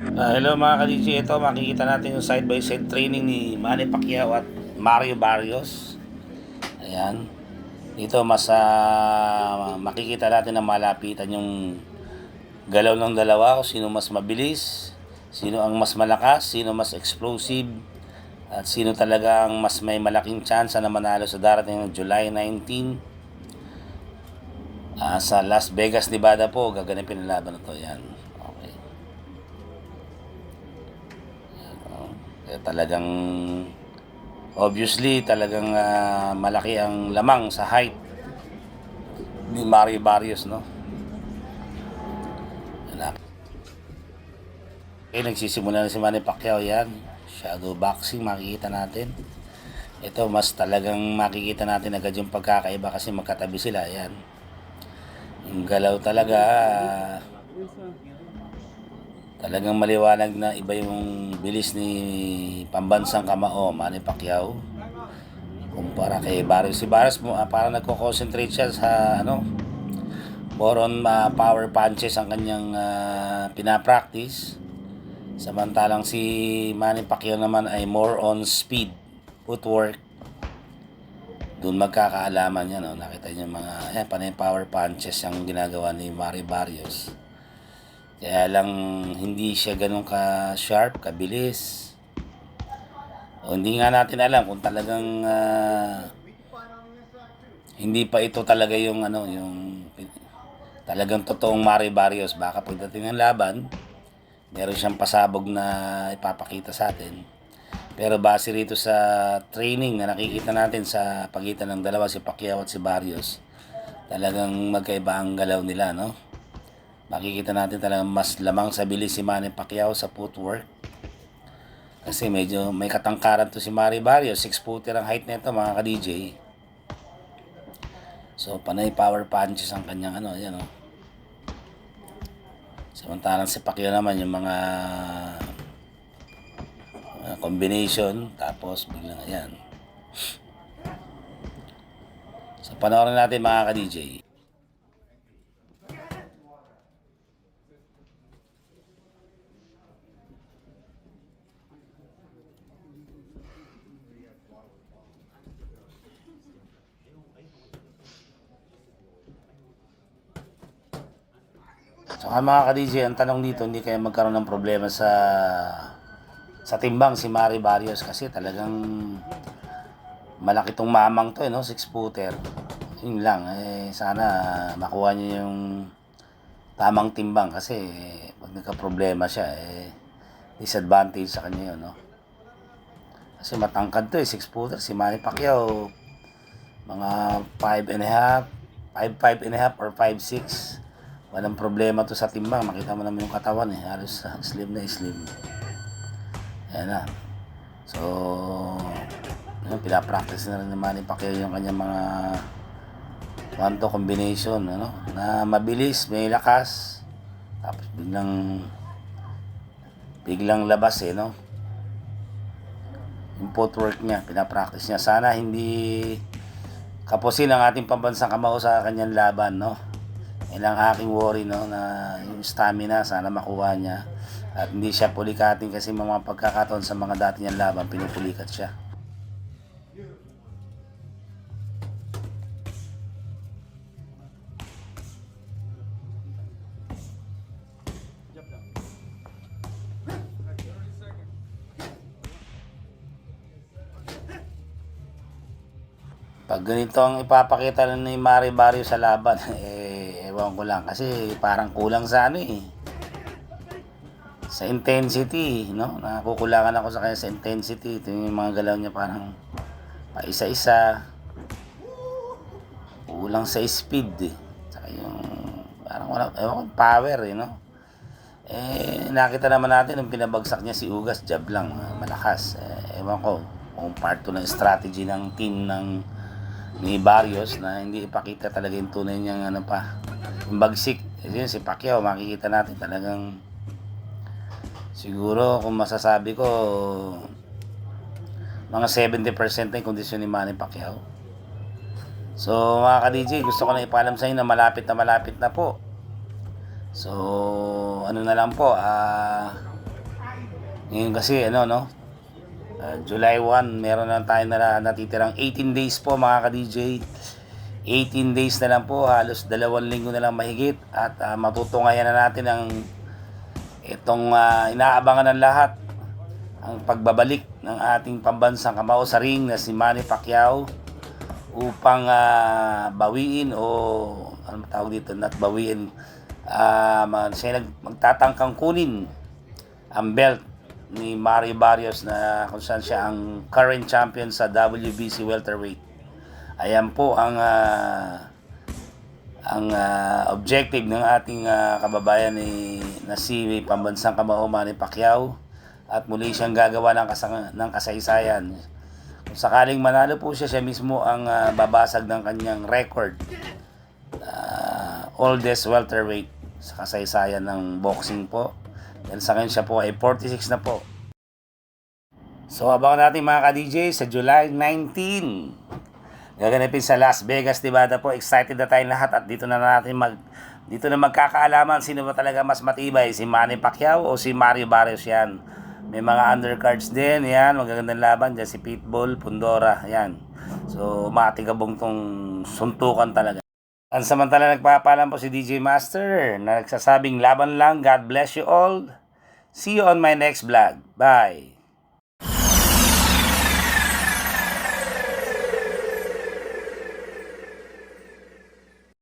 Hello mga ka-DJ, ito makikita natin yung side by side training ni Manny Pacquiao at Mario Barrios. Ayan. Dito mas makikita natin na malapitan yung galaw ng dalawa, kung sino mas mabilis, sino ang mas malakas, sino mas explosive, at sino talaga ang mas may malaking chance na manalo sa darating ng July 19 sa Las Vegas, Nevada po. Gaganapin ang laban na to. Yan. Okay. Talagang obviously talagang malaki ang lamang sa height ni Mario Barrios, no? Okay, nagsisimula na si Manny Pacquiao. Yan, shadow boxing makikita natin. Ito mas talagang makikita natin agad yung pagkakaiba kasi magkatabi sila. Yan, yung galaw talaga talagang maliwanag na iba yung bilis ni pambansang kamao Manny Pacquiao kumpara kay Barrios. Si Barrios parang nagko-concentrate siya sa more on power punches ang kanyang pinapractice. Samantalang si Manny Pacquiao naman ay more on speed, footwork. Doon magkakaalaman yan. Nakita niyo mga panay power punches yung ginagawa ni Mario Barrios. Kaya lang hindi siya ganun ka-sharp, kabilis. Hindi nga natin alam kung talagang hindi pa ito talaga yung yung talagang totoong Mario Barrios. Baka pagdating ng laban, meron siyang pasabog na ipapakita sa atin. Pero base rito sa training na nakikita natin sa pagitan ng dalawa, si Pacquiao at si Barrios, talagang magkaiba ang galaw nila, no? Makikita natin talagang mas lamang sa bilis si Manny Pacquiao sa footwork. Kasi medyo may katangkaran to si Mario Barrios. 6-footer ang height nito mga ka-DJ. So panay power punches ang kanyang yan o. Samantalang si Pacquiao naman yung mga combination. Tapos biglang ayan. So panoorin natin mga ka-DJ. Saka mga ka-DJ, ang tanong dito, hindi kaya magkaroon ng problema sa timbang si Mario Barrios kasi talagang malaki tong mamang to, 6-footer. Yun lang, sana makuha niya yung tamang timbang kasi pag nagka-problema siya, disadvantage sa kanya yun, no? Kasi matangkad to, 6-footer. Si Manny Pacquiao, mga 5 and a half, 5'5" or 5'6". Walang problema to sa timbang. Makita mo naman yung katawan halos slim na slim. Ayan na. So, pinapractice na rin ni Manny Pacquiao yung kanyang mga one-two combination, na mabilis, may lakas. Tapos biglang labas, no? Yung footwork niya, pinapractice niya. Sana hindi kapusin ang ating pambansang kamao sa kanyang laban, no? Yan ang aking worry, no, na yung stamina sana makuha niya at hindi siya pulikatin kasi mga pagkakataon sa mga dati niyang laban pinupulikat siya. Pag ganito ang ipapakita ni Mario Barrios sa laban, ewan ko lang kasi parang kulang sa sa intensity, no? Nakukulangan ako sa kanya sa intensity. Ito yung mga galaw niya parang paisa-isa. Kulang sa speed, Saka yung parang wala, ewan ko, power, no? Nakita naman natin nung pinabagsak niya si Ugas, jab lang, malakas. Ewan ko kung part to ng strategy ng team ni Barrios na hindi ipakita talaga yung tunay niyang yung bagsik. Yun si Pacquiao, makikita natin talagang siguro kung masasabi ko mga 70% na yung kondisyon ni Manny Pacquiao. So mga ka-DJ, gusto ko na ipaalam sa inyo na malapit na po. So ano na lang po, Ngayon kasi ano no, July 1, meron na tayo na natitirang 18 days po mga ka-DJ. 18 days na lang po, halos 2 linggo na lang mahigit at matutungayan na natin ang itong inaabangan ng lahat, ang pagbabalik ng ating pambansang kamao sa ring na si Manny Pacquiao upang bawiin o ano tawag dito, not bawiin, siya magtatangkang kunin ang belt ni Mario Barrios na kung saan siya ang current champion sa WBC welterweight. Ayan po ang objective ng ating kababayan na si pambansang kamao Manny Pacquiao, at muli siyang gagawa ng kasaysayan. Kung sakaling manalo po siya, siya mismo ang babasag ng kanyang record, oldest welterweight sa kasaysayan ng boxing po. Dahil sa akin siya po ay 46 na po. So abangan natin mga ka-DJ sa July 19. Gaganapin sa Las Vegas, Nevada po. Excited na tayong lahat at dito na magkakaalaman sino ba talaga mas matibay, si Manny Pacquiao o si Mario Barrios yan. May mga undercards din, yan, magagandang laban dyan, si Pitbull, Pundora, yan. So matigabong tong suntukan talaga. Ang samantala nagpapaalam po si DJ Master na nagsasabing laban lang. God bless you all. See you on my next vlog. Bye.